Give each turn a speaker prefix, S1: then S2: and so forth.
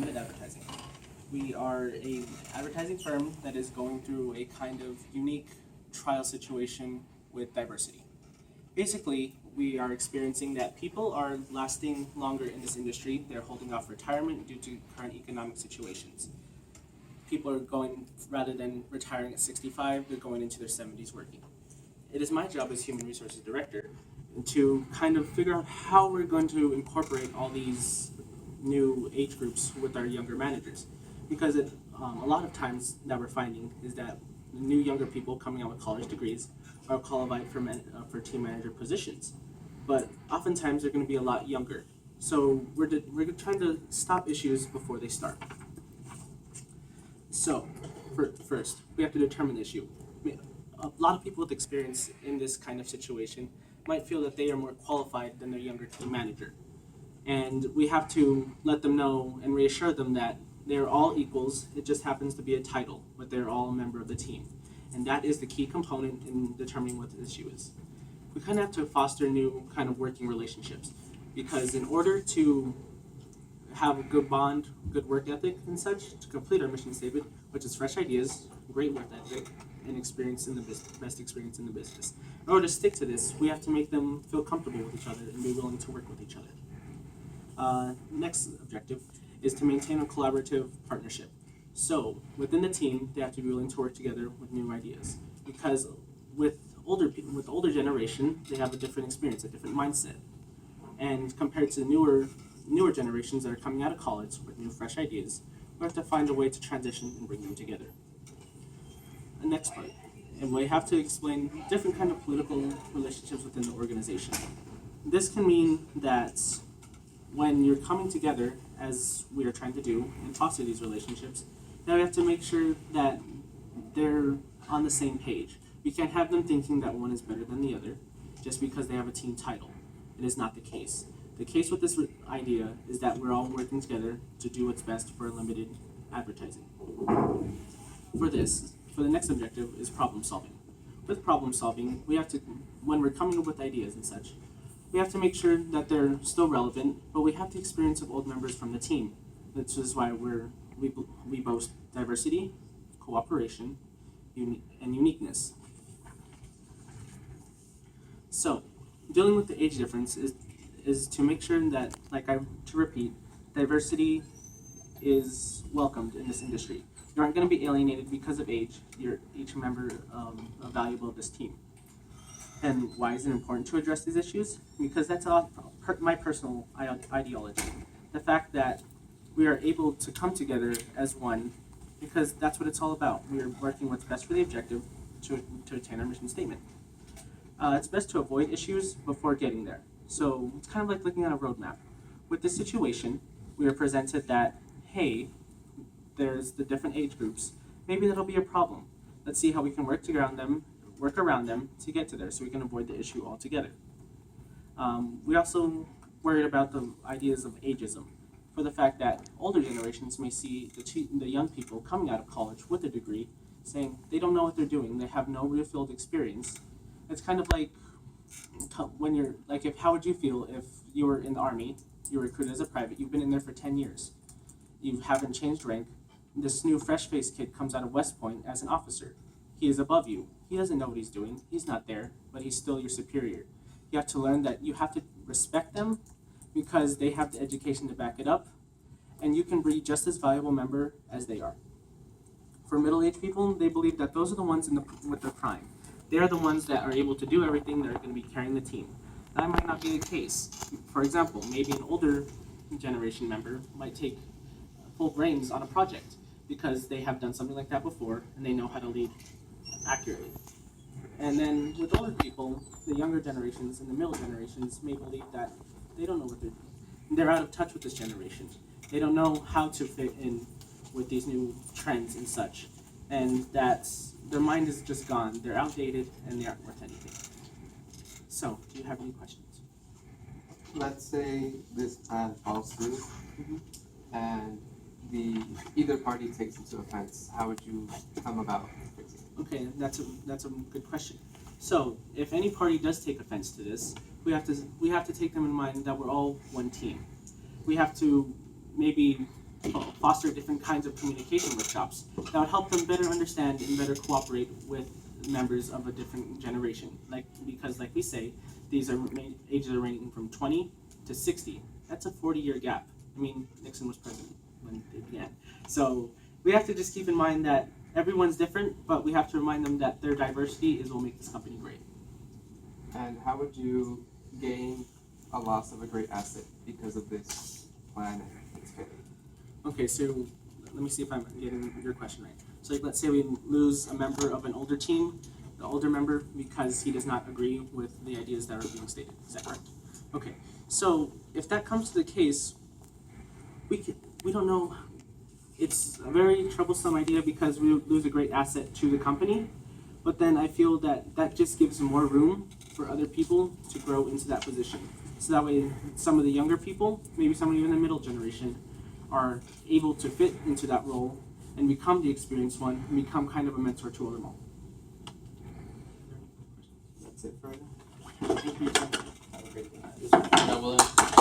S1: Unlimited Advertising. We are an advertising firm that is going through a kind of unique trial situation with diversity. Basically, we are experiencing that people are lasting longer in this industry. They're holding off retirement due to current economic situations. People are going, rather than retiring at 65, they're going into their 70s working. It is my job as Human Resources Director to kind of figure out how we're going to incorporate all these new age groups with our younger managers. Because a lot of times that we're finding is that new younger people coming out with college degrees are qualified for team manager positions. But oftentimes they're going to be a lot younger. So we're trying to stop issues before they start. So, first, we have to determine the issue. A lot of people with experience in this kind of situation might feel that they are more qualified than their younger team manager. And we have to let them know and reassure them that they're all equals. It just happens to be a title, but they're all a member of the team. And that is the key component in determining what the issue is. We kind of have to foster new kind of working relationships, because in order to have a good bond, good work ethic and such, to complete our mission statement, which is fresh ideas, great work ethic, and experience in the business, best experience in the business. In order to stick to this, we have to make them feel comfortable with each other and be willing to work with each other. Next objective is to maintain a collaborative partnership. So within the team, they have to be willing to work together with new ideas, because with older generation, they have a different experience, a different mindset, and compared to newer generations that are coming out of college with new fresh ideas, we have to find a way to transition and bring them together. The next part, and we have to explain different kind of political relationships within the organization. This can mean that when you're coming together, as we are trying to do, and foster these relationships, now we have to make sure that they're on the same page. We can't have them thinking that one is better than the other just because they have a team title. It is not the case. The case with this idea is that we're all working together to do what's best for unlimited advertising. For the next objective is problem solving. With problem solving, we have to, when we're coming up with ideas and such, we have to make sure that they're still relevant, but we have the experience of old members from the team. This is why we boast diversity, cooperation, and uniqueness. So, dealing with the age difference is to make sure that, to repeat, diversity is welcomed in this industry. You aren't going to be alienated because of age. You're each member valuable of this team. And why is it important to address these issues? Because that's my personal ideology. The fact that we are able to come together as one, because that's what it's all about. We are working what's best for the objective to attain our mission statement. It's best to avoid issues before getting there. So it's kind of like looking at a roadmap. With this situation, we are presented that, hey, there's the different age groups. Maybe that'll be a problem. Let's see how we can work around them to get to there so we can avoid the issue altogether. We also worried about the ideas of ageism, for the fact that older generations may see the young people coming out of college with a degree saying they don't know what they're doing, they have no real field experience. It's kind of like when you're, how would you feel if you were in the Army, you were recruited as a private, you've been in there for 10 years, you haven't changed rank, this new fresh-faced kid comes out of West Point as an officer. He is above you. He doesn't know what he's doing. He's not there, but he's still your superior. You have to learn that you have to respect them because they have the education to back it up, and you can be just as valuable member as they are. For middle-aged people, they believe that those are the ones with their prime. They are the ones that are able to do everything. They're going to be carrying the team. That might not be the case. For example, maybe an older generation member might take full reins on a project because they have done something like that before and they know how to lead accurately. And then with older people, the younger generations and the middle generations may believe that they don't know what they're doing. They're out of touch with this generation. They don't know how to fit in with these new trends and such. And that their mind is just gone. They're outdated and they aren't worth anything. So, do you have any questions?
S2: Let's say this plan falls through and either party takes it to offense. How would you come about fixing it?
S1: Okay, that's a good question. So, if any party does take offense to this, we have to take them in mind that we're all one team. We have to maybe foster different kinds of communication workshops that would help them better understand and better cooperate with members of a different generation. Because like we say, these are ages are ranging from 20 to 60. That's a 40-year gap. I mean, Nixon was president when they began. So we have to just keep in mind that everyone's different, but we have to remind them that their diversity is what will make this company great.
S2: And how would you gain a loss of a great asset because of this plan and its failure?
S1: Okay, so let me see if I'm getting your question right. So like, let's say we lose a member of an older team, the older member, because he does not agree with the ideas that are being stated. Is that correct? Okay, so if that comes to the case, we don't know. It's a very troublesome idea because we lose a great asset to the company, but then I feel that that just gives more room for other people to grow into that position. So that way some of the younger people, maybe someone even in the middle generation, are able to fit into that role and become the experienced one and become kind of a mentor to them all.
S2: That's it for right now.
S1: Thank you.
S3: Have a great day.